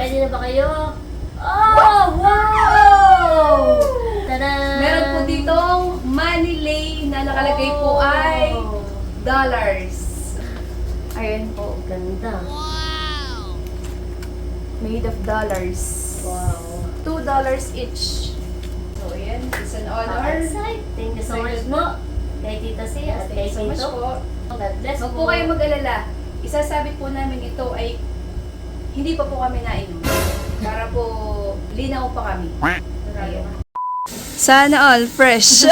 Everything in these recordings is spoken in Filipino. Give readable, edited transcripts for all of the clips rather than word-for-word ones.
Ready na ba kayo? Oh, wow! Tada! Meron po ditong money lane na nakalagay po ay dollars. Ayan po. Ganda. Made of dollars. Wow. $2 each. So, ayan. It's an honor. Excited. Thank you so much po. Kay Tita C at kay Thank you so much Tito. po. God bless Huwag po. po kayo mag-alala. Isasabit po namin ito ay hindi pa po kami nainom. Para po linaw pa kami. Ayan. Sana all fresh.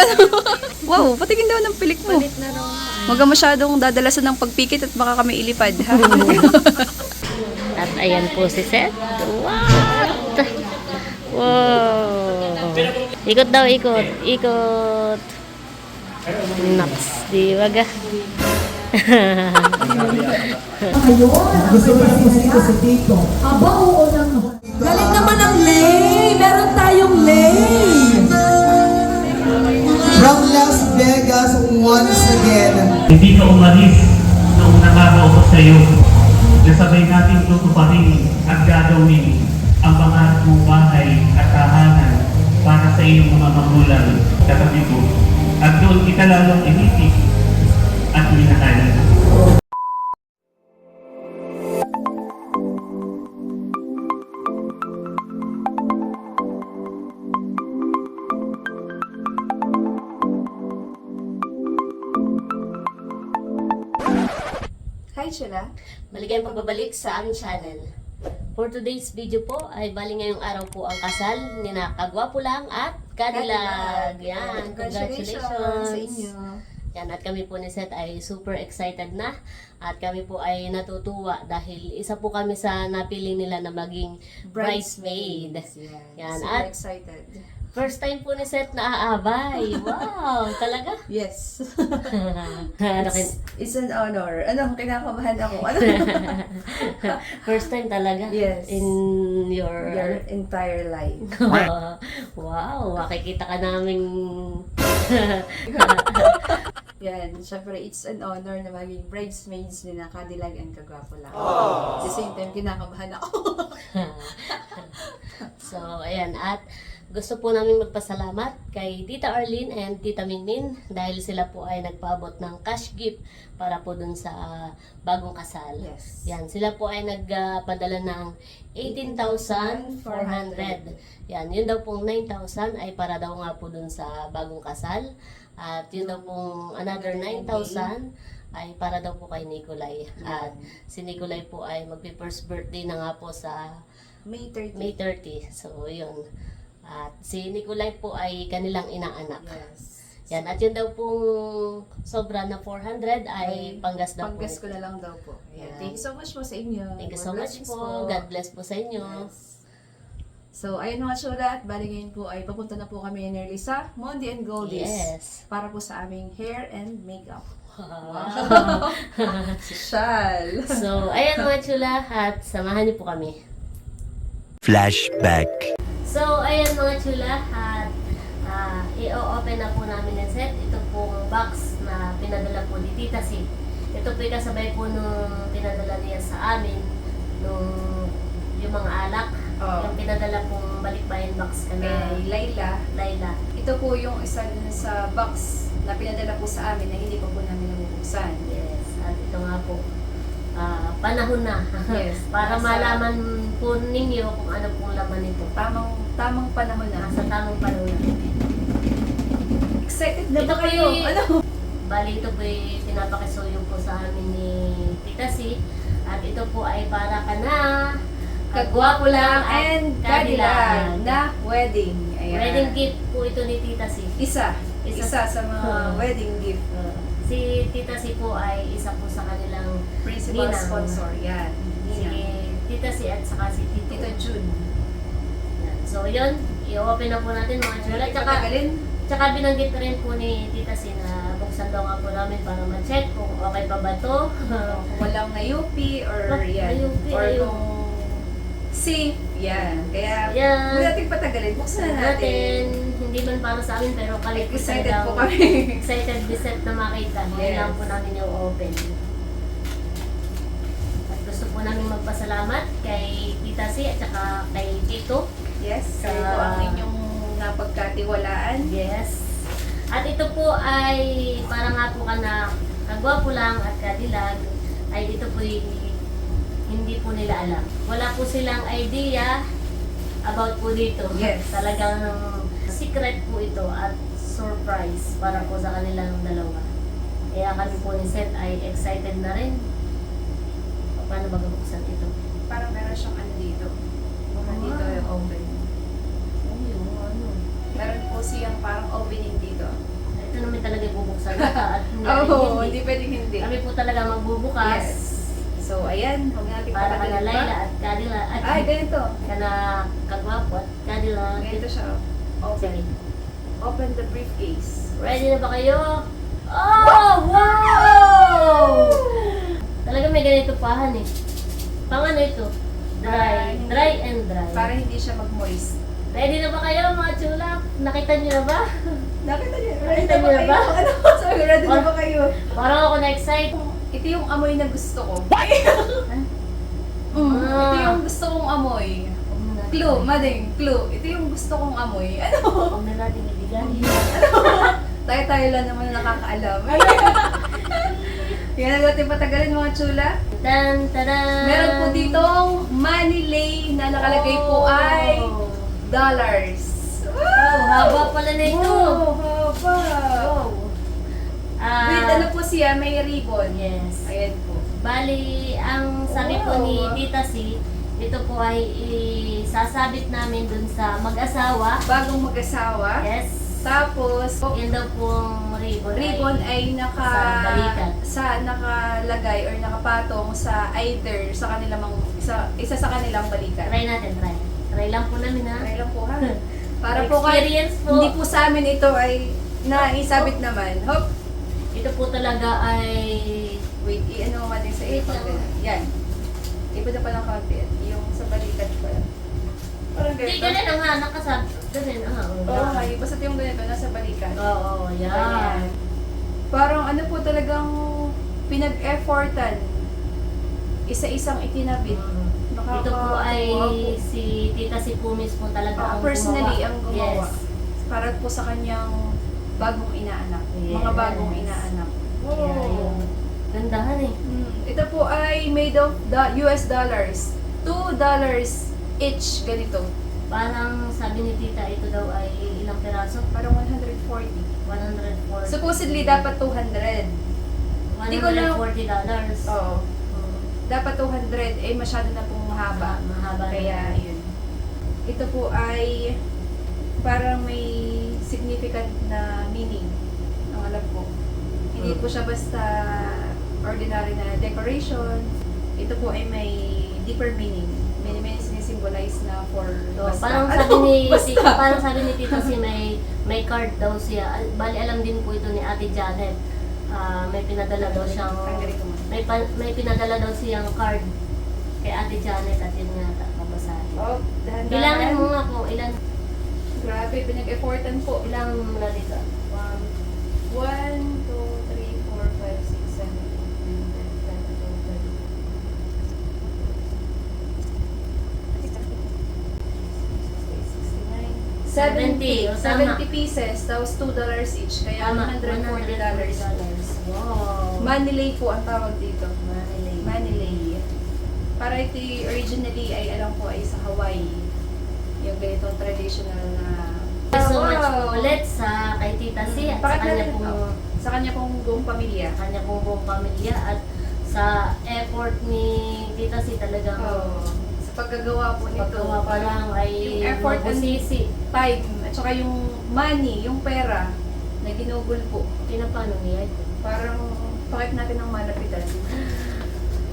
Wow, patingin daw ng pilik mo. Palit na raw. Huwag ka masyadong dadalasan ng pagpikit at baka kami ilipad. Ha? At ayan po si Seth. What? Wow. Ikot daw, ikot. Ikot. Naks, di ba ga? Gusto mo lang musiko si Tito. Aba, oo naman. Galing naman ang lay! Meron tayong lay! From Las Vegas, once again. Hindi ka umalis nung nakakaupo sa iyo. Nasabay natin tutuparin at gagawin ang mga mong bahay at tahanan para sa iyong mga magulang katabi ko. At doon kita lalong inipis at minahal. Hi, Chula. Maligayang pagbabalik sa aming channel. For today's video po ay bali ngayong araw po ang kasal ni na Kagwapo Lang at Kadilag. Yan, congratulations sa inyo. Yan, at kami po ni Seth ay super excited na at kami po ay natutuwa dahil isa po kami sa napili nila na maging bridesmaid. Yan, Super at excited. first time po ni Seth na aabay. Wow, talaga? Yes. Ano kin- It's an honor. Ano, kinakabahan ako. Ano? First time talaga? Yes. In your... Your entire life. Wow, makikita ka naming... Yan, syempre, it's an honor na maging bridesmaids ni na Kadilag and Kagwapo Lang. At the same time, kinakabahan ako. So, ayan. At gusto po namin magpasalamat kay Tita Arlene and Tita Minmin dahil sila po ay nagpaabot ng cash gift para po dun sa bagong kasal. Yes. Yan, sila po ay nagpadala ng 18,400. Yan, yun daw pong 9,000 ay para daw nga po dun sa bagong kasal. At yun daw pong another 9,000 ay para daw po kay Nicolay. At si Nicolay po ay magpi-first birthday na nga po sa May 30. May 30. So, yun. At si Nicolay po ay kanilang inaanak. Yes. Yan. At yun daw pong sobra na 400 ay panggas daw Panggas po. ko na lang daw po. Ayan. Yan. Thank you so much po sa inyo. Thank you More so much blessings po. God bless po sa inyo. Yes. So, ayun mga chula, at bali ngayon po ay papunta na po kami nearly sa Mondi and Goldies. Yes. Para po sa aming hair and makeup. Wow. Social! So, ayan mga chula. At samahan niyo po kami. Flashback. So, ayan mga chula. At i-open na po namin yung set. Ito pong box na pinadala po ni Tita C. Ito po kasabay po nung pinadala niya sa amin nung yung mga alak. Oh. Yung pinadala pong balikbayan box ka na Kay Layla, Layla. ito po yung isa din sa box na pinadala po sa amin na hindi pa po namin nabubuksan. Yes. At ito nga po. Panahon na. Yes. Para Nasa- malaman po ninyo kung ano pong laman nito. Tamang panahon na. Nasa tamang panahon na. Excited na Ito ba po kayo? yung- Ano? Bali ito po pinapakisuyo po sa amin ni Tita C. At ito po ay para ka na Kagwapo Lang and Kadilag. Kadilag na wedding. Ayan. Wedding gift po ito ni Tita C. Isa sa mga wedding gift. Si Tita C po ay isa po sa kanilang Principal ninang. sponsor. Yan. Si Tita C at saka si Tito. Tito June. Yan. So yun, i-open na po natin mga chula. Tsaka binanggit rin po ni Tita C na buksan daw nga po namin para ma-check kung okay pa ba to. Kung walang na-UP or yan. Na-UP, Or ayun. kung safe. Yan. Kaya, Yan. huwag natin patagalin. Buksan na natin. Hindi man para sa amin pero kalit po Excited talagang- po kami. Excited Set na makita. Yes. Kailangan po namin yung open. At gusto po po namin magpasalamat kay Tita C at saka kay Tito. Yes, Sa- kayo po ang inyong napagkatiwalaan. Yes. At ito po ay para nga po na kagwapo lang at kadilag ay ito po hindi po nila alam. Wala po silang idea about po dito. Yes. Talagang secret po ito at surprise para po sa kanilang dalawa. Kaya kami po ni Seth ay excited na rin. Paano magbubuksan ito? Parang meron siyang ano dito. Baka Ah. dito yung open. Oh, yung ano. Meron po siyang parang opening dito. Ito naman talaga bubuksan nito at hindi. Oh, hindi pwedeng hindi. Kami po talaga magbubukas. Yes. So, ayan. Huwag natin Para ka na patagalin Layla pa. at Kadila. At Ay, ganito. ka na kagwapo at Kadila. Ganito siya. Open. Sige. Open the briefcase. Ready na ba kayo? Oh! Wow! Talaga may ganito pahan eh. Pang ano ito? Dry. Dry and dry. Para hindi siya mag-moist. Ready na ba kayo mga chulap? Nakita niyo na ba? Nakita niyo? Nakita niyo na ba? Ano? Sorry, ready na ba kayo? Parang ako na-excite. Ito yung amoy na gusto ko. Ah. Ito yung gusto kong amoy. Clue, mading, clue. Ito yung gusto kong amoy. Ano? Huwag na natin ibigay. Tayo lang naman na nakakaalam. Kaya natin patagalin mga chula. Tan, tadan! Meron po ditong money lay na nakalagay po ay dollars. Wow, haba pala na ito. Wow, haba. Wow. Ah, Wait, ano po siya? May ribbon. Yes. Ayan po. Bali, ang sabi po ni Wow. Tita C, ito po ay isasabit namin dun sa mag-asawa. Bagong mag-asawa. Yes. Tapos, Yan daw pong ribbon ay sa balikat. nakalagay or nakapatong sa either sa kanilang isa sa kanilang balikat. Try natin, try. Try lang po namin ha. Try lang po ha. Para po Experience po. hindi po sa amin ito ay naisabit naman. Hop. Ito po talaga ay Wait, i-ano mo natin sa Wait ipon. lang. Yan. Ipon na pa ng konti. Yung sa balikat pa. Parang hindi ganito. ganun ang ha, nakasab. Ganun ang ha. Okay, basta yung ganito nasa balikat. Oo, yan. Ganyan. Parang ano po talagang pinag-effortan. Isa-isang ikinabit. Ito po ay si Tita si Pumis po talaga ang personally gumawa. ang gumawa. Yes. Para po sa kanyang bagong inaanak. Mga Yes. bagong inaanak. Kaya yung gandahan eh. Ito po ay made of US dollars. $2 each. Ganito. Parang sabi ni Tita, ito daw ay ilang piraso? Parang 140. 140. Supposedly dapat 200. Hindi ko lang- $140. Oo. Dapat 200. Eh masyado na pong mahaba. Mahaba. Kaya yun. Ito po ay parang may significant na meaning. Ang alam ko. Hindi po siya basta ordinary na decoration. Ito po ay may deeper meaning. May sinisimbolize na for So, basta. parang Ano? sabi ni Basta. parang sabi ni Tita si may card daw siya. Bali alam din po ito ni Ate Janet. May pinadala daw siyang Tanggalin ko muna. may pinadala daw siyang card kay Ate Janet at yun nga babasahin. Oh, dahan-dahan. Bilangin mo nga kung ilan Grabe, pinag-effortan po. ilang muna dito. 1, 2, 3, 4, 5, 6, 7, 8, 9, 10, 11, 12, 13. 70, o tama. 70 pieces, tapos $2 each, kaya Tama, $140. Wow. Manilay po ang tawag dito. Manilay. Manilay. Para ito originally ay alam ko ay sa Hawaii. Yung ganitong traditional na... Thank you so much Wow. po ulit sa kay Tita C at sa Bakit kanya natin- pong Sa kanya pong buong pamilya. kanya pong buong pamilya at sa effort ni Tita C talagang Sa paggagawa po nito. paggawa pa lang ay Yung effort and mabusisi. time, at saka yung money, yung pera na ginugol po. Pinapano niya ito? Parang pakit natin ang malapitan.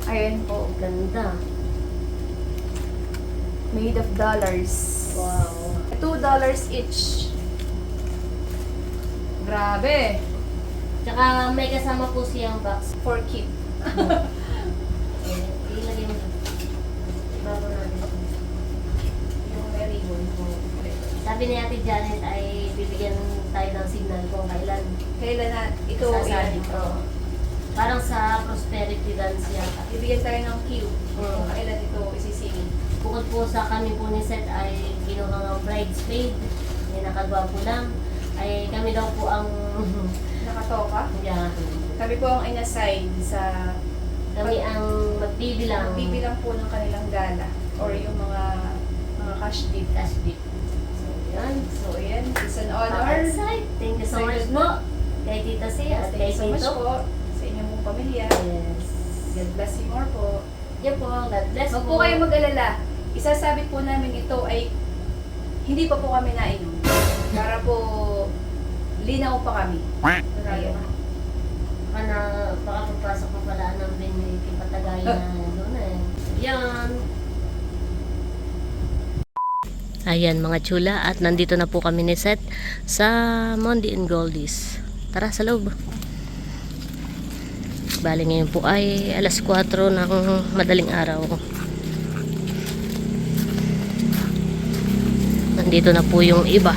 Ayan po. Ganda. Made of dollars. Wow. $2 each. Grabe. Tsaka may kasama po siyang box. For keep. Ilagay mo dito. Bago natin. Yung may ribbon po. Sabi ni Ate Janet ay bibigyan tayo ng signal kung kailan Kailan na ito Sasabit. yan. Oo. Parang sa prosperity dance yata. Bibigyan tayo ng cue. Oo. Kailan ito isisingin. Bukod po sa kami po ni Seth ay kinuha ng bridesmaid, may nakagwapo lang, ay kami daw po ang Nakatoka. yeah, Kami po ang inassign sa kami ang magbibilang bibilang po ng kanilang gala or yung mga cash gift. cash gift. So, yan. So, ayan. It's an honor. Outside. Thank you so much po kay Tita C at Thank kay you so much Tito. po sa inyong pong pamilya. Yes. God bless you more po. Yan po, God bless Huwag po kayo mag-alala. Isasabit po namin ito ay hindi pa po kami nainom. Para po linaw pa kami. Ayun. Baka pagpasok mo pala ng venue, ipatagayin na doon eh. Yan. Ayan mga chula, at nandito na po kami ni Seth sa Mondi and Goldies. Tara sa loob. Bali ngayon po ay alas 4 ng madaling araw. Nandito na po yung iba.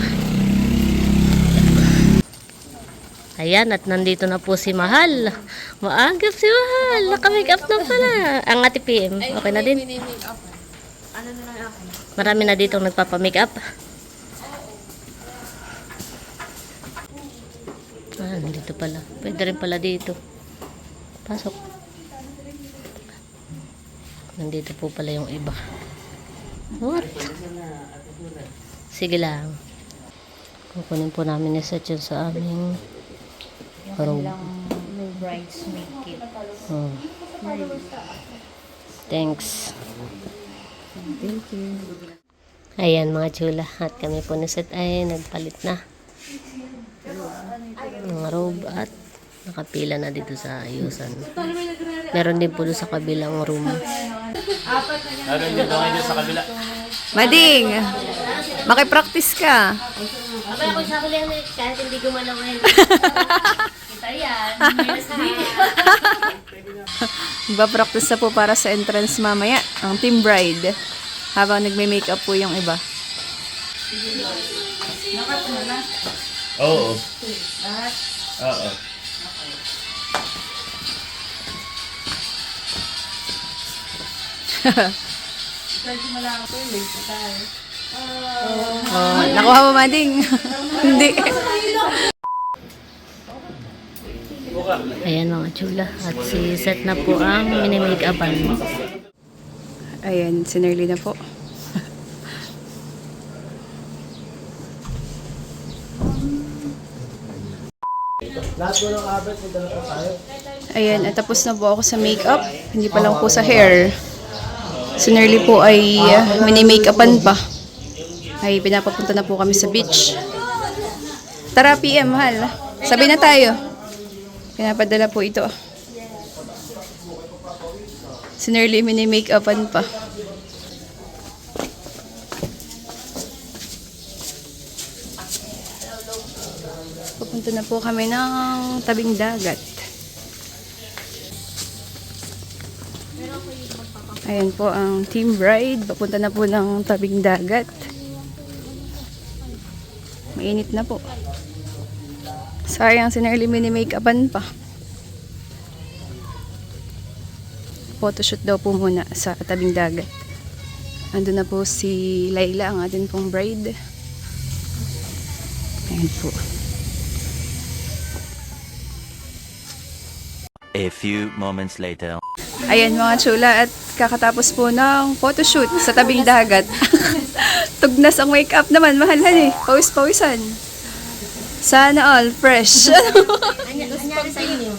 Ayan, at nandito na po si Mahal. Maagap si Mahal. Naka-make up na pala. Ang ate PM. Okay na din. Ano na lang ako? Marami na dito nagpapa-make up. Nandito pala. Pwede rin pala dito. Pasok. Nandito po pala yung iba. What? Sige lang. Kukunin po namin ni Seth yun sa aming room. May bridesmaid kit. Oh. Thanks. Thank you. Ayan mga chula. At kami po ni Seth ay nagpalit na ng robe at nakapila na dito sa ayusan. Meron din po doon sa kabilang room. Meron din doon kayo sa kabila. Mading! Makipractice ka. Abay ako sa kulihan eh, kahit hindi gumalaw eh. Kita yan. Magpa-practice na po para sa entrance mamaya. Ang team bride. Habang nagme-makeup po yung iba. Oo. Oo. Oh, nakuha mo, Mading. Hindi. Ayan mga chula. At si Seth na po ang mini-make-upan. Ayan, sinerly na po. Ayan, at tapos na po ako sa makeup. Hindi pa lang po sa hair. Sinerly po ay mini-makeupan pa. Ay, pinapapunta na po kami sa beach. Tara, PM, mahal. Sabi na tayo. Pinapadala po ito. Sinerly mini-makeupan pa. Pupunta na po kami ng tabing dagat. Ayan po ang team bride. Papunta na po ng tabing dagat. Mainit na po. Sayang sinerly mini-makeupan pa. Photoshoot daw po muna sa tabing dagat. Ando na po si Layla, ang atin pong bride. Ayan po. A few moments later. Ayan mga chula, at kakatapos po ng photoshoot sa tabing dagat. Tugnas ang makeup naman, mahalhan eh. Pawis-pawisan. Sana all fresh. Nangyari sa inyo?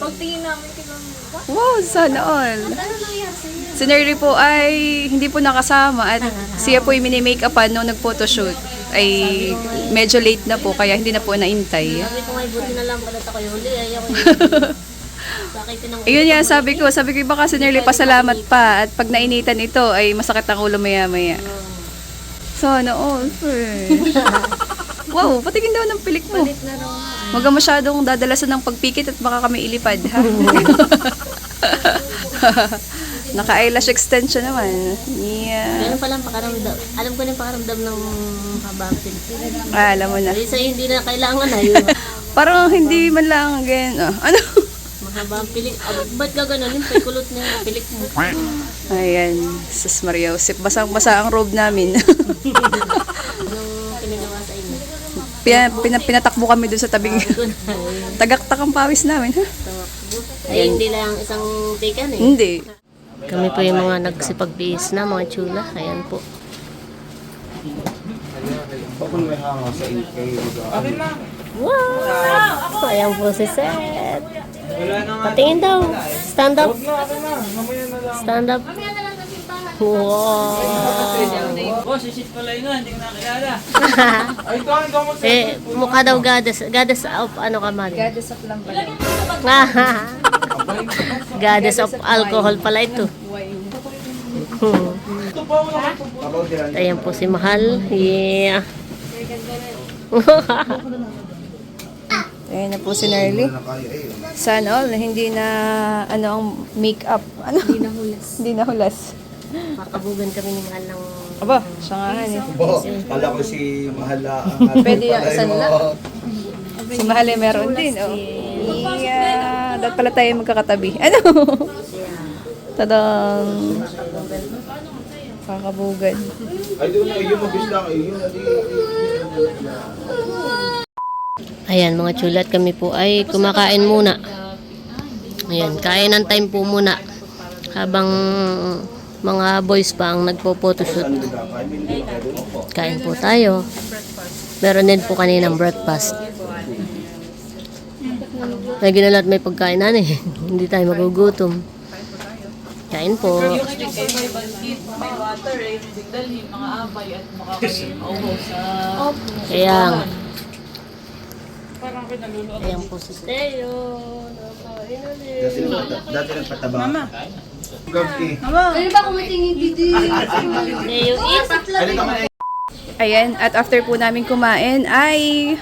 Wow, sana all. Si Nerly po ay hindi po nakasama at siya po yung mini-makeupan nung nag-photoshoot. Ay medyo late na po, kaya hindi na po naintay. Sabi ko nga, buti na lang pala ako yung huli. Ayaw ko Bakit tinang Ayun nga, sabi ko baka si Nerly pasalamat pa at pag nainitan ito ay masakit ang ulo maya-maya. Sana all fresh. Wow, patingin daw ng pilik mo. Huwag ka masyadong dadalasan ng pagpikit at baka kami ilipad, ha? Naka-eyelash extension naman. Yeah. Ganun palang pakaramdam. Alam ko na yung pakaramdam ng habang silpil. Alam mo na. Hindi sa'yo hindi na kailangan na yun. Parang hindi man lang again. Ano? Mahaba ang pilik. Ba't gaganon yung pagkulot na yung pilik mo? Ayan, sus Maria Josep. Basang-basa ang robe namin. Anong pinagawa sa inyo? Pinatakbo kami dun sa tabing. Tagaktak ang pawis namin. Ha? Ay, hindi lang isang tikan eh. Hindi. Kami po yung mga nagsipagbiis na, mga chula. Ayan po. Wow! Ayan po si Seth. Patingin daw. Stand up. Stand up. Wow! Boss, isit pala yun, hindi ko nakilala. Eh, mukha daw goddess. Goddess of ano ka man? Goddess of Lambalay. Goddess of alcohol pala ito. Ayan po si Mahal. Yeah. Ayan na po si Nerly. Sana all, hindi na ano ang makeup. Ano? Hindi na hulas. Hindi na hulas. Makabugan kami ni Mahal ng... Aba, siya nga eh. Kala ko si Mahala. Pwede yung isa na. Si Mahal eh, meron din. Oh. Yeah. Dapat pala tayo magkakatabi. Ano? Tadang. Kakabugan. Ay, doon na, yung mabis lang. Ayan mga chulat, kami po ay kumakain muna. Ayan, kainan time po muna. Habang mga boys pa ang nagpo-photoshoot. Kain po tayo. Meron din po kaninang breakfast. May ginalat may pagkain na eh. Hindi tayo magugutom. Kain po. May water eh, hindi dalhin, mga abay at makakauho sa... Kaya nga. Parang pinaluluan. Ayan po si Teo. Dati nagpataba. Mama. Gabi. Teo is. Ayan, at after po namin kumain ay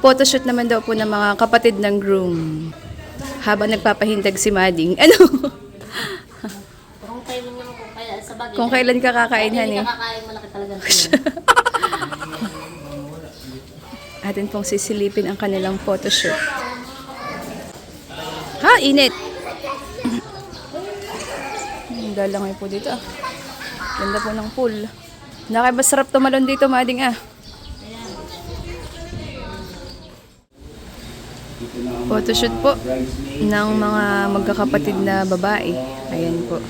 photoshoot naman daw po ng mga kapatid ng groom. Habang nagpapahindag si Mading. Ano? Kung kailan naman kung kaya sa bagay. Kung kailan ka kakain, Hindi han eh. ka kakain, malaki talaga ito. Atin pong sisilipin ang kanilang photoshoot. Ha, init! Dalangoy po dito ah. Ganda po ng pool. Nakibasarap tumalon dito, Mading ah. Photoshoot po ng mga magkakapatid na babae. Ayan po.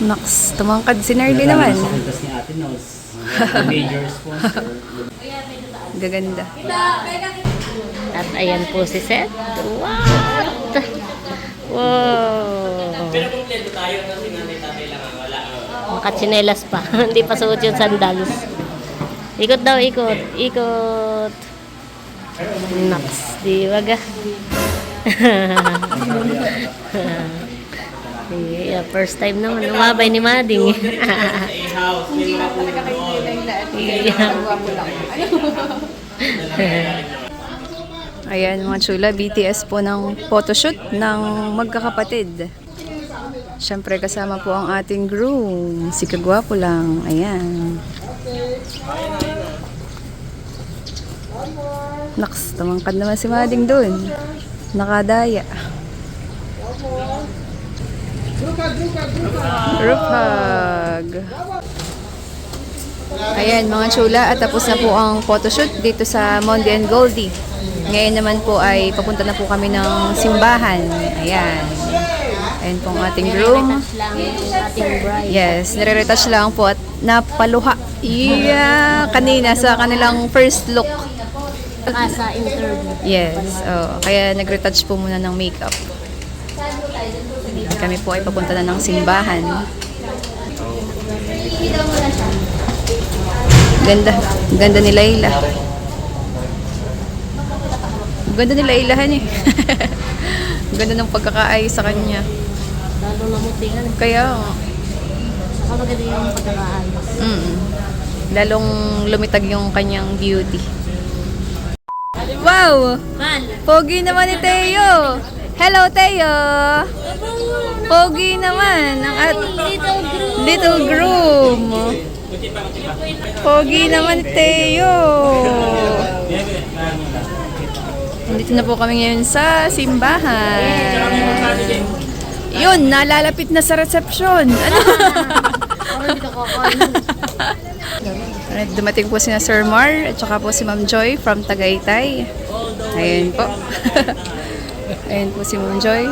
Naks, tumangkad si Nerly naman. Major sponsor. Gaganda. At ayan po si Seth. What? Wow. Pero kompleto tayo kasi nanay tatay lang ang wala. Nakatsinelas pa. Hindi pa suot yung sandals. Ikot daw, ikot. Ikot. Naks, di baga. Yeah, first time naman. Lumabay ni Mading. A-house, may mga puno doon. Ayan mga chula, BTS po ng photoshoot ng magkakapatid. Siyempre kasama po ang ating groom, si Kagwapo lang. Ayan. Naks, tumangkad naman si Mading doon. Nakadaya. Group hug. Ayan mga chula, at tapos na po ang photoshoot dito sa Mondi and Goldie. Ngayon naman po ay papunta na po kami ng simbahan. Ayan. Ayan po ang ating groom. Lang yung ating bride. Yes, nire-retouch lang po at napaluha. Yeah, kanina sa kanilang first look. Sa interview. Yes, oh, kaya nag-retouch po muna ng makeup. Kami po ay papunta na ng simbahan. Ganda, ganda ni Layla. Ganda ni Laylahan eh. Ganda ng pagkakaayos sa kanya. Lalo namutingan. Kaya, Saka maganda yung pagkakaayos. lalong lumitag yung kanyang beauty. Wow! Mal! Pogi naman ni Teo! Hello, Teo! Pogi naman ang little groom. Pogi naman ni Teo. Nandito na po kami ngayon sa simbahan. Yun, nalalapit na sa resepsyon. Ano? Alright, dumating po si Sir Mar at saka po si Ma'am Joy from Tagaytay. Ayun po. Ayun po si Ma'am Joy.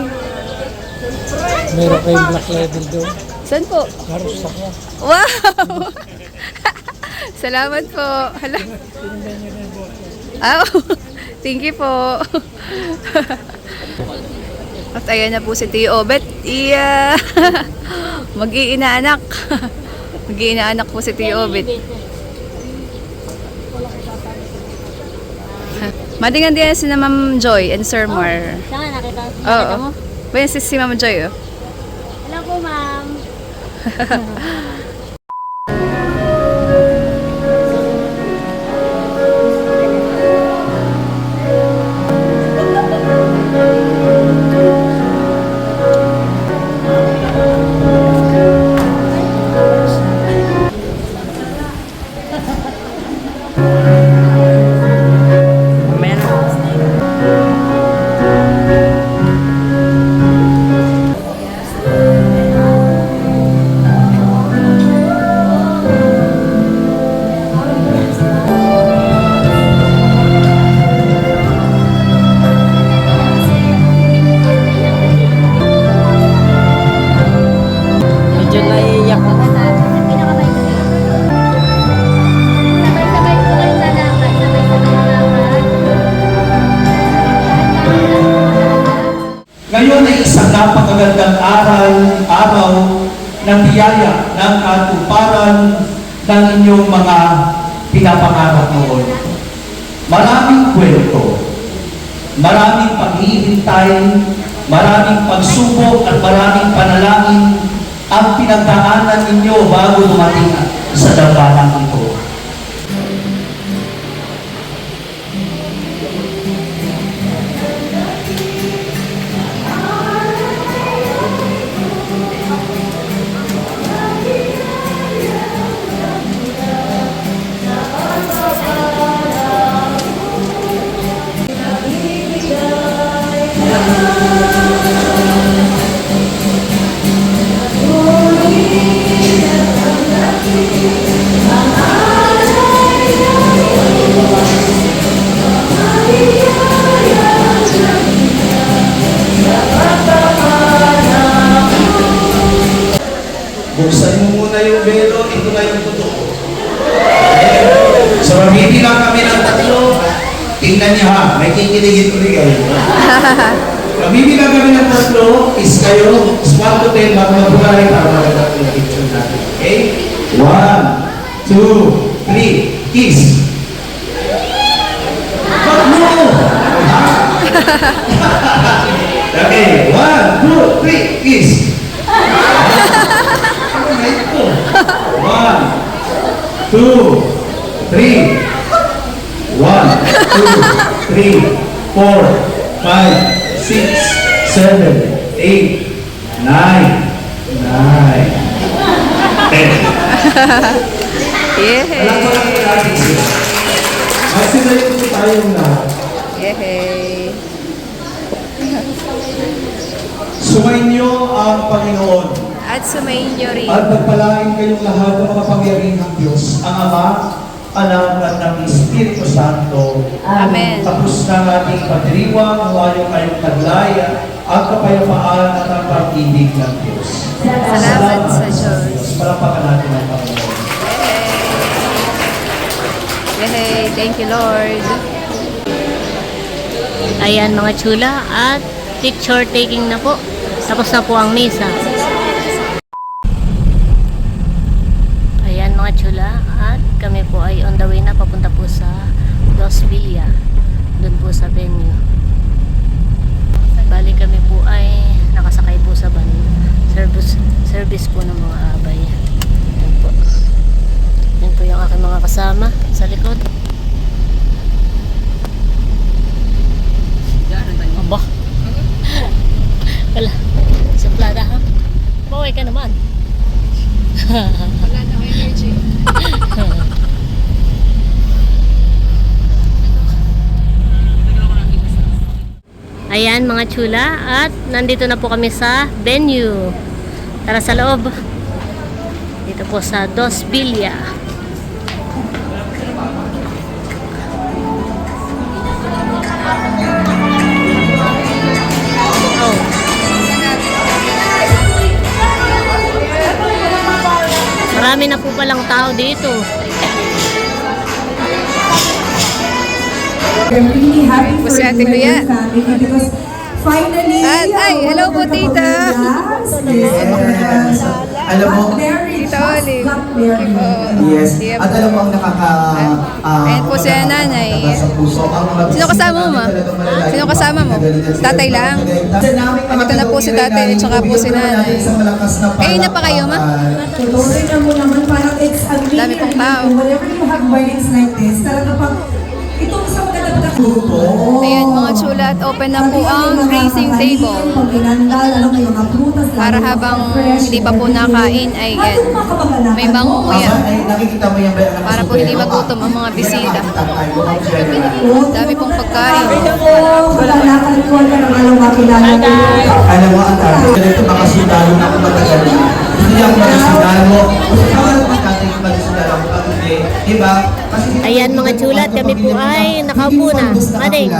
Meron kayong black label doon. Saan po? Haros ako. Wow! Salamat po. Hala. Oh, thank you po. At ayan na po si Tio Obet. Iya. Mag-iinaanak. Mag-iinaanak po si Tio Obet. Madingan din si na Ma'am Joy and Sir Mar. Siya nga, nakita Oo. mo? Bayan si Ma'am Joy, oh. Hello po, ma'am. Medyo naiiyak ako. Sabay-sabay po kayo lalakad. Sabay-sabay lalakad. Ngayon ay isang napakagandang araw ng biyaya ng katuparan ng inyong mga pinapangarap noon. Maraming kwento, maraming paghihintay, maraming pagsubok at maraming panalangin ang pinagdaanan ninyo bago dumating sa dambana ito. Buksan mo muna yung belo, ito na yung totoo. So, bibilang kami ng 3. Tingnan niyo ha, may kikiligin ulit kayo. Bibilang kami ng 3, is kayo, 1 to 10, mag-mabulay para magandang yung picture natin. Okay? 1, 2, 3, kiss. But no! Okay, 1, 2, 3, kiss. 1, 2, 3, 4, 5, 6, 7, 8, 9, 10. Yehey! Alam ko lang yung natin sila. Magsinay po tayong lahat. Yehey! Sumainyo ang Panginoon. At sumayin nyo rin. At pagpalain kayong lahat ng mga pangyarihang Diyos, ang Ama, Anak at ng Espiritu Santo. Amen. Tapos na ating pagdiriwang, huwayo kayong taglaya at kapayapaan at ang pag-ibig ng Diyos. Salamat sa Diyos. Palapakan natin ang Panginoon. Yehey! Thank you, Lord. Ayan mga chula at picture taking na po. Tapos na po ang misa. Ayan mga chula at kami po ay on the way na papunta po sa Dos Villa. Doon po sa venue. Bali kami po ay nakasakay po sa van. Service po ng mga abay. Yan po. Yan po yung aking mga kasama sa likod. Aba. Wala. Suplada ha? Baway ka naman. Wala na energy. Ayan mga chula, at nandito na po kami sa venue. Tara sa loob. Dito po sa Dos Villa. Oh. Marami na po palang tao dito. I'm really happy Po for si you Ate and Kuya. your family because finally, Ay, hello po, tita. Yes. Alam mo, Tita Olive. Got married. yes. Siya At po. alam mo ang Ayan po si nanay. sa puso. Sino kasama mo, ma? Sino kasama mo? Tatay lang? Ito na po si tatay at saka po si nanay. Kayo na pa kayo, ma? Tuloy na mo naman, parang it's a really, Dami pong tao. whenever you have weddings like this, talaga pang, itong sa magandang grupo. Ayan mga chula, at open na po ang racing table. Para habang hindi pa po nakain ay yan, may bangunguya. Nakikita mo yan ba? Para po hindi magutom ang mga bisita. Dami pong pagkain. Alam mo, ang target. Ganito, makasundalo na ako matagal na. Hindi ako makasundalo. Kung makasundalo ako pag hindi. Diba? Kasi Ayan mga chula, at kami po ay nakaupo na. Mading.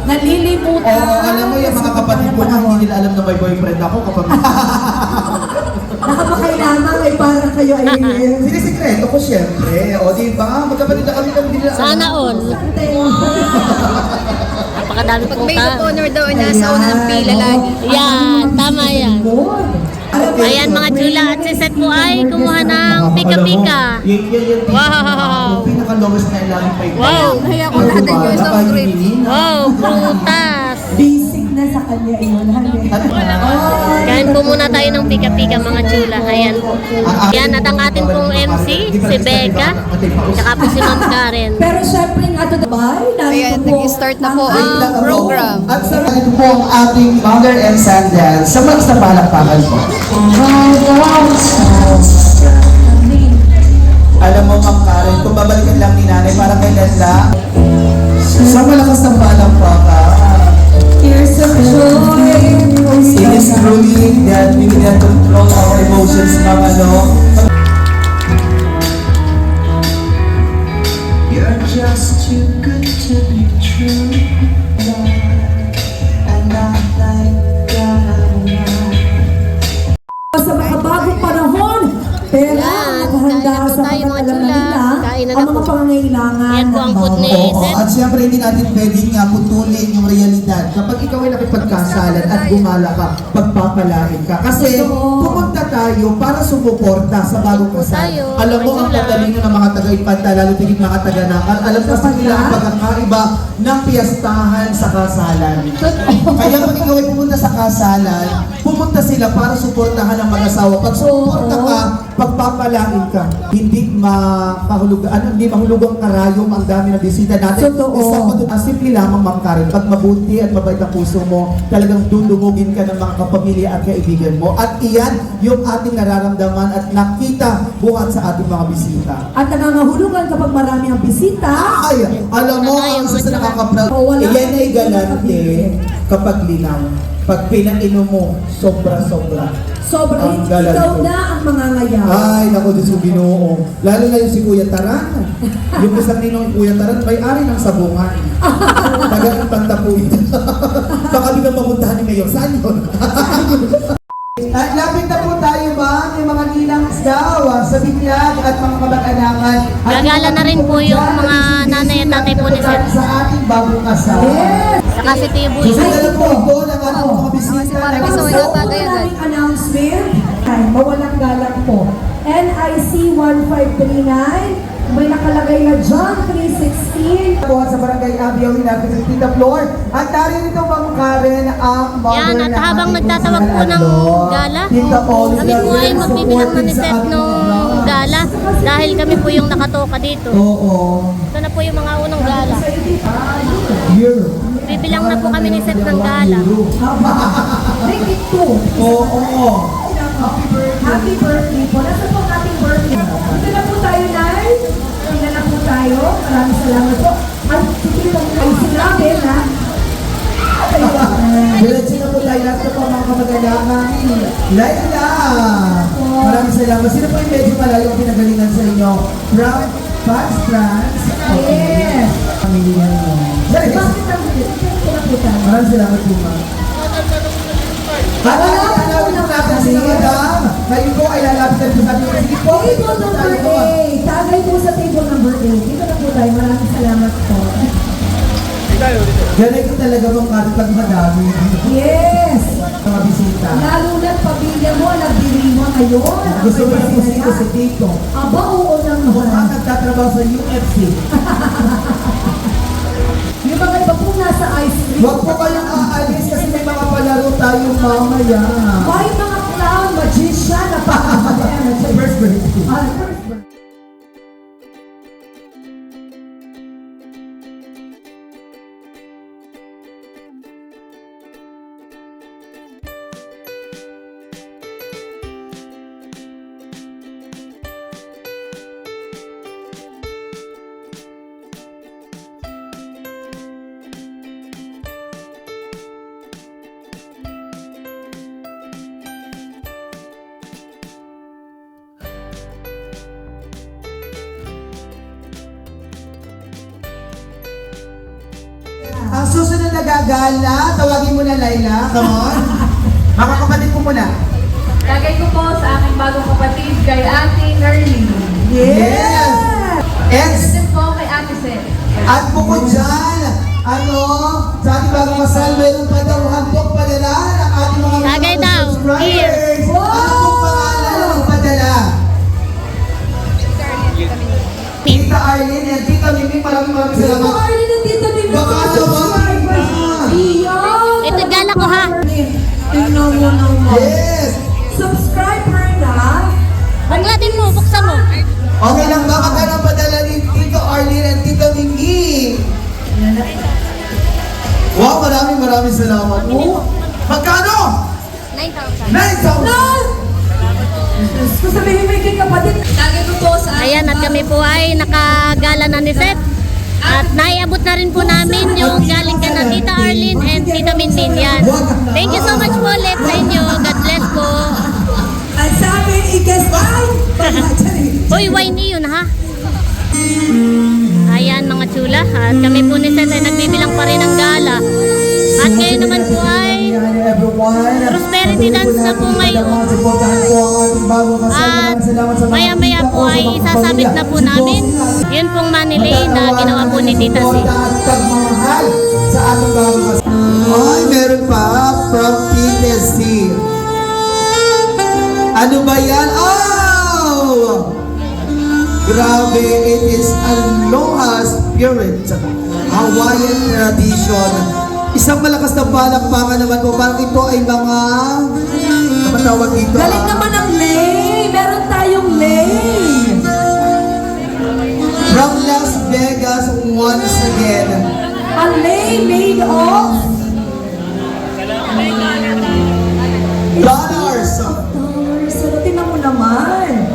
Nalilimutan. Oo, alam mo yung mga kapatid ko na hindi nila alam na may boyfriend ako kapag Nakapakailangan ay parang kayo ay sinisikreto ko siyempre. O diba? Magkapatid na kami hindi nila alam. Sana all. Napakadami Pag pong maid of tao. honor daw, nasa una ng pila lagi. Yan, tama yan. Ayan mga chula, at si Seth po ay kumuha ng pika-pika. Wow. Yung pinaka-lowest na lagi pa ito. Wow. Kaya ko lahat ng yung soft drink. Wow, prutas. basic na sa kanya yun. Kain po muna tayo ng pika-pika mga chula. Ayan po. Yan, at ang ating pong MC, si Becca, tsaka po si Ma'am Karen. Pero syempre nga to the Ayan, nag-start na po ang program. At sa ito po ang ating Mother and Sandals sa mas na palakpakan po. Alam mo, Ma'am Karen, kung babalikan lang ni nanay para kay Lenda, sa malakas ng palakpakan, Tears of joy. it is truly that we can control our emotions, Ma'am, ano? You're just too good to be true, and I like Sa makabagong panahon, pero Yan, nakahanda kain na po sa tayo, mga pagkakalaman chula. nila Kain na ang na mga po. pangangailangan Yan po ang ng food bawat- ni Oo, Seth. at siyempre hindi natin pwedeng putulin yung realidad. Kapag ikaw ay nakipagkasalan at gumala ka, pagpapalain ka. Kasi pumunta tayo para sumuporta sa bagong kasal. tayo. Alam mo, ang tatalino ng mga taga-Infanta, lalo tigit mga taga-Nakal, alam kasi nila ang pagkakaiba ng piyastahan sa kasalan. Kaya pag ikaw ay pumunta sa kasalan, pumunta sila para suportahan ang mag-asawa. Pag suporta ka, pagpapalain ka. Hindi hindi mahulugang karayom ang dami ng bisita natin. Totoo. Isa pa doon, simple lamang, Ma'am Karen, pag mabuti at mabait ang puso mo, talagang dudumugin ka ng mga kapamilya at kaibigan mo. At iyan yung ating nararamdaman at nakita buhat sa ating mga bisita. At nangangahulugan kapag marami ang bisita, Ay, alam mo, ang isa sa nakaka-proud, iyan ay galante kapag linaw. Pag pinainom mo, sobra-sobra. sobrang Ang galang ikaw ko. na ang mangangayaw. Ay, naku, Diyos ko Ginoo. Lalo na yung si Kuya Taran. Yung isang ninong Kuya Taran, may-ari ng sabungan. Taga-Infanta po ito. Baka di na mamuntahan ni Mayor. Saan yun? At lapit na po tayo ba? May mga ninang daw sa binyag at mga kamag-anakan. At Gagala na rin po yung mga nanay at tatay po ni Seth. Sa ating bagong kasal. Yes! Saka si Tibo. Susunod po ito ng ating mga bisita. Parang Ang gusto sa wala bagay una agad. naming announcement, ay mawalang galang po. NIC 1539, may nakalagay na John 3:16. Po sa Barangay Abiyaw, hinapit sa Tita Flor. At narito Ma'am Karen ang mother Yan, at ng habang ating nagtatawag po ng ano, gala, Tita Olive, kami po ay magbibilang na ni supporting sa Seth ating nung vlog. gala dahil kami po yung nakatoka dito. Oo. Ito na po yung mga unang gala. Year. Bibilang na po kami ni Seth ng gala. Make it two. Oo. Happy birthday po. Nasa po ang ating birthday? Dito na po tayo, Nay. Dito na po tayo. Maraming salamat po. At sige lang ay sinabi na Diretso na po tayo lahat po mga kamag-anak. Laila! Maraming salamat. Sino po yung medyo malayong pinagalingan sa inyo? From Fast France? Yes. Pamilya nyo. Bakit ang pinaputan? Maraming salamat po, ma'am. Alapin po natin si Madam. Ngayon po ay lalapitan po sa ating. Sige po. Table number 8. Tagay po sa table number 8. Dito na po tayo. Maraming salamat po. Ganito talaga mong kahit pag madami. Yes. Mga bisita. Lalo na't pamilya mo, nagdiriwa ngayon. Gusto mo na musiko si Tito. Aba, oo Mukhang naman. nagtatrabaho sa UFC. Yung mga iba po nasa ice cream. Huwag po kayong aalis kasi may mga palaro tayong mamaya. May mga clown, magician, napakaganda. First birthday. First birthday. Ang susunod na gagala, tawagin mo na Laila. Come on. Mga kapatid ko muna. Tagay ko po sa aking bagong kapatid kay Ate Nerly. Yes! And, Din po kay Ate Seth. at bukod dyan, sa ating bagong kasal, mayroon pa daw handog padala ng ating mga Tagay daw. subscribers. Wow! Ano pong pangalan ng magpadala? Tita Arlene and Tita Mimi, maraming Dito salamat. Arlene at Tito Dino. Baka naman. Iyan. Ito, gala ko, ha? Tingnan mo naman. Yes! Subscriber na. Banglatin mo, buksan mo. Okay lang ba magkano ang padala ni Tito Arlene and Tita Mimi? Wow, maraming salamat. Oh, magkano? 9,000. 9,000! Kung sabihin mo yung kapatid. Tagay ko po sa aking Ayan, at kami po ay nakagala na ni Seth. At naiabot na rin po namin yung galing ka na Tita Arlene and Tita Minmin. Yan. Thank you so much po ulit sa inyo. God bless po. At sa akin, i-guess ay. Uy, wine yun, ha? Ayan, mga chula. At kami po ni Seth ay nagbibilang pa rin ng gala. At ngayon naman po ay prosperity dance na po ngayon. At maya-maya po ay isasabit na po namin. Yun pong manilay na ginawa po ni Tita C. Sa ating bagong kasal. Ay, meron pa from PTSD. Ano ba yan? Oh! Grabe, it is Aloha Spirit. Hawaiian tradition. Isang malakas na palakpakan naman po. Parang ito ay mga matawag dito. Galing naman ang lay. Meron tayong lay. From Las Vegas once again. A lay made of Dollars. dollars. So, tingnan mo naman.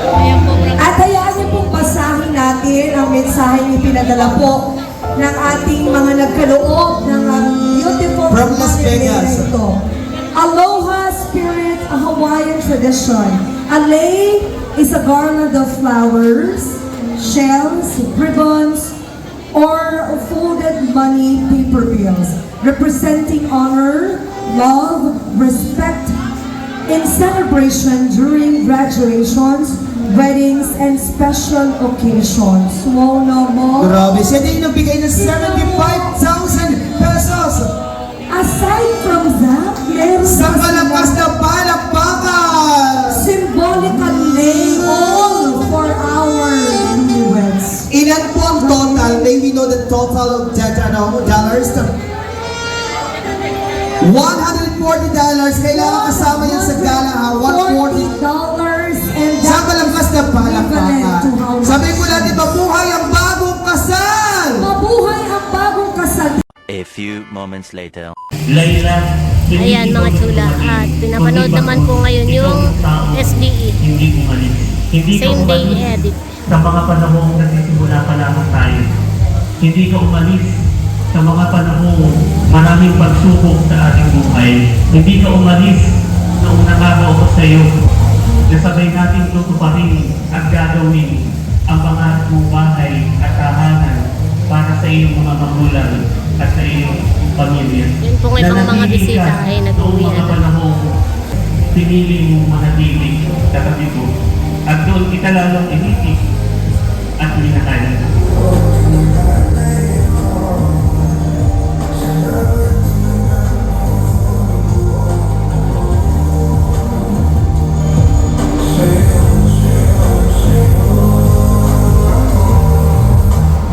Ayan po, At hayaan niyo pong basahin natin ang mensaheng ipinadala po ng ating mga nagkaloob ng beautiful From Las Vegas. na ito. Aloha Spirit, a Hawaiian tradition. A lei is a garland of flowers, shells, ribbons, or folded money paper bills, representing honor, love, respect, in celebration during graduations, weddings, and special occasions. Wow naman. Grabe, siya din nagbigay ng 75,000 pesos. Aside from that, meron Sa pa malakas silang na palakpakan. symbolical lay all for our newlyweds. Ilan po ang total? May we know the total of that, dollars? $140. Kailangan kasama yan sa gala, ha? $140. $40 and Sa malakas na palakpakan. equivalent to how much? Sabi ko natin, mabuhay ang bagong kasal! Mabuhay ang bagong kasal. A few moments later. Laila, hindi Ayan, ikaw mga chula. umalis, At pinapanood kundi naman po ngayon ikaw yung ang tao, SDE. Hindi umalis. Hindi ka Same day umalis edit. sa mga panahong nagsisimula pa lamang tayo. Hindi ka umalis sa mga panahong maraming pagsubok sa ating buhay, hindi ka umalis noong nakagaw ko sa iyo. Nasabay natin tutuparin at gagawin ang pangarap mong bahay at tahanan para sa iyong mga magulang at sa iyong pamilya. Yun pong ibang mga Nanatili bisita ka ay noong nag-uwi mga na. panahong pinili mong manatili sa tabi ko at doon kita lalong initis at minahal.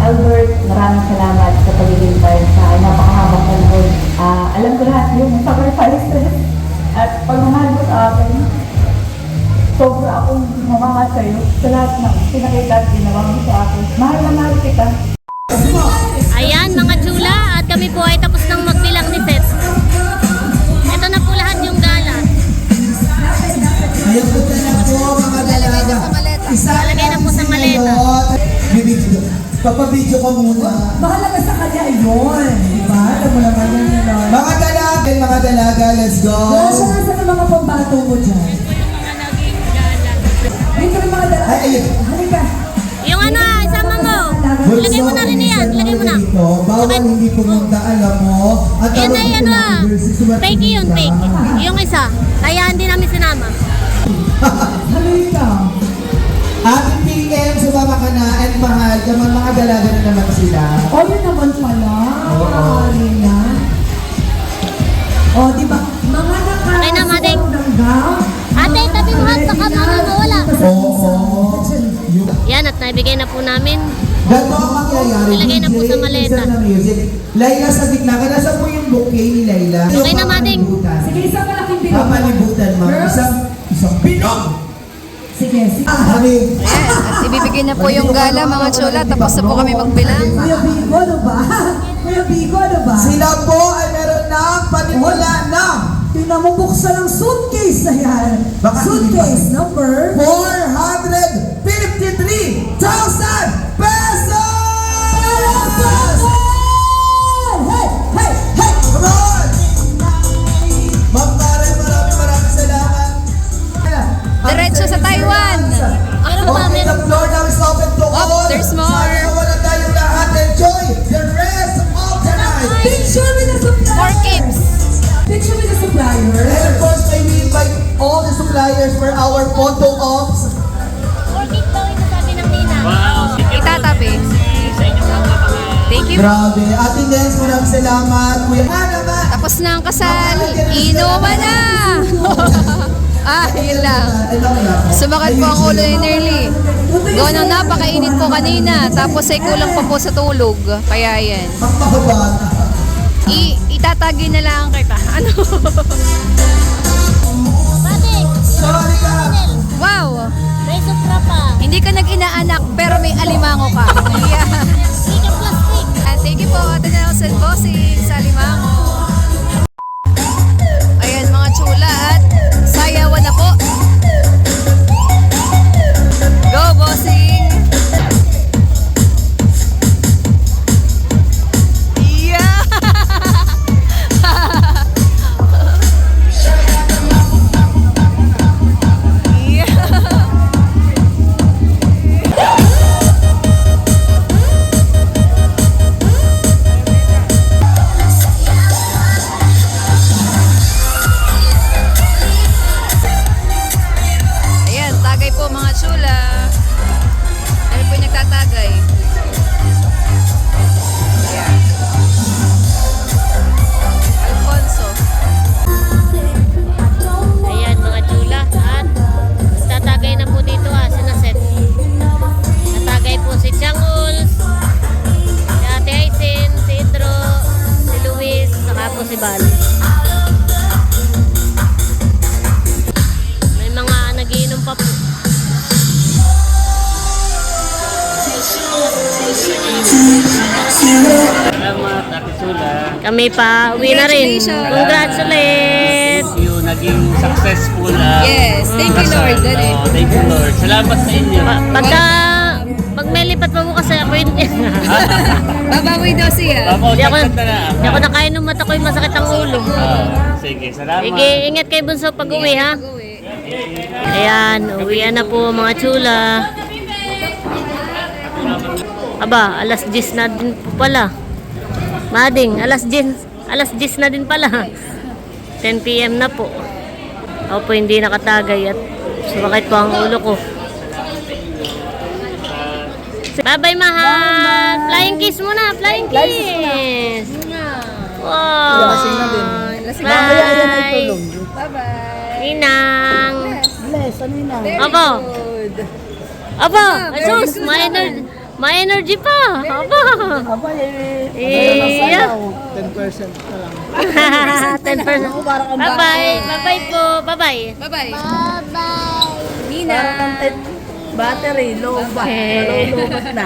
Albert, maraming salamat sa paglilintay sa akin. Napakahabang panahon. Alam ko lahat yung sacrifices at pagmamahal mo sa akin. Sobra akong mamahal sa'yo sa lahat ng pinakita at ginawa mo sa akin. Mahal na mahal kita. Ayan mga chula, at kami po ay tapos ng magbilang ni Seth. Ito na po lahat yung gala. Ayun po na po mga dalaga. Lalagay na po sa maleta. Bibidyo. Papabidyo ko muna. Mahalaga sa kanya yun. Diba? Alam mo naman yan na. Mga dalaga, let's go. Nasa ng mga pambato mo dyan. Dito yung mga dalaga. Ay, ayun. Halika. Yung ano, isama mo. Ilagay mo na rin yan. Ilagay mo na. Bawal hindi pumunta, alam mo. At Yun ay ano ah. Fake yun, fake. Yung isa. Kaya hindi namin sinama. Halika. Ating PM, sumama ka na and mahal ka mga dalaga na naman sila. O, yun naman pala. Oo. Halina. O, di ba? Mga Okay na, Mading. ng gown. Ate, tabi mo at baka mawala. Oo. Yan, at naibigay na po namin. Ganito ang mangyayari. Ilagay na po sa maleta. Isa na music. Laila sa gitna ka. Nasa po yung bouquet ni Laila. Okay na, Mading. Sige, isang malaking bilog. Papalibutan, ma'am. Girls. Isang binog! Sige, sige. Honey. Ayan, at ibibigay na po yung gala mga chula. Tapos na po kami magbilang. Kuya Bigo, ano ba? Kuya Bigo, ano ba? Sila po ay meron ng panimula na Tingnan mo, buksan ang suitcase na yan. Baka Suitcase number 453,000 pesos! Hey! Hey! Hey! Come on! Ma'am Karen, maraming salamat. Diretso sa Taiwan. Okay, the floor now is open to all. there's more. Sana wala tayong lahat. Enjoy the rest of the night. Picture with the suppliers! For keeps. Picture with the suppliers! And of course, may we invite all the suppliers for our photo ops. Orchid daw yung sabi ng Nina. Itatabi. Thank you. Grabe. Ating Dance, maraming salamat. Kuya, naman. Tapos na ang kasal. Inuman na. Yun lang. Sumakit po ang ulo ni Nerly. Gawa ng napakainit po kanina. Tapos ay kulang pa po sa tulog. Kaya yan. Ang makabata. Itatagi na lang kita. Ano? Pati, Sorry ka. Wow! may supra pa. Hindi ka nag-inaanak pero may alimango ka. Yeah. Sige, plastic. Thank you po, Ate Nelson Bossing sa alimango. Ayan mga chula at sayawan na po. Go, Bossing! Yeah! Ayan, tagay po mga chula. Ano po yung nagtatagay? Ayan. Alfonso. Ayan mga chula. At tatagay na po dito sinaset. Tatagay po si Changul, si Ate Aisin, si Idro, si Luis, saka po si Bal. May mga nagiinom pa po. Salamat, Ate Chula. Kami pa, uwi na rin. Congratulations. Congratulations! You naging successful. Yes, thank you, Lord. Daddy. Thank you, Lord. Salamat sa inyo. Pagka, pag may lipat pa po kasi ako yun. Babawi Dosi ah. Hindi ako nakain ng mata ko yung masakit ang ulo. Sige, salamat. Sige, ingat kay Bunso pag uwi ha. Ayan, uwian na po mga chula. Aba, alas 10 na din po pala. Mading, alas 10 na din pala. 10 PM na po. Ako po hindi nakatagay at sumakit po ang ulo ko. Bye-bye, mahal! Flying kiss muna! Flying kiss! Wow! Bye! Bye-bye. Ninang! Bless, ano yun na? Aba! Aba! Asus! May energy pa! Aba! Aba, Iya! 10% na lang. 10%. Bye-bye! Bye-bye po! Bye-bye! Bye-bye. Bye-bye. Nina. Battery, low ba? Okay. Low na.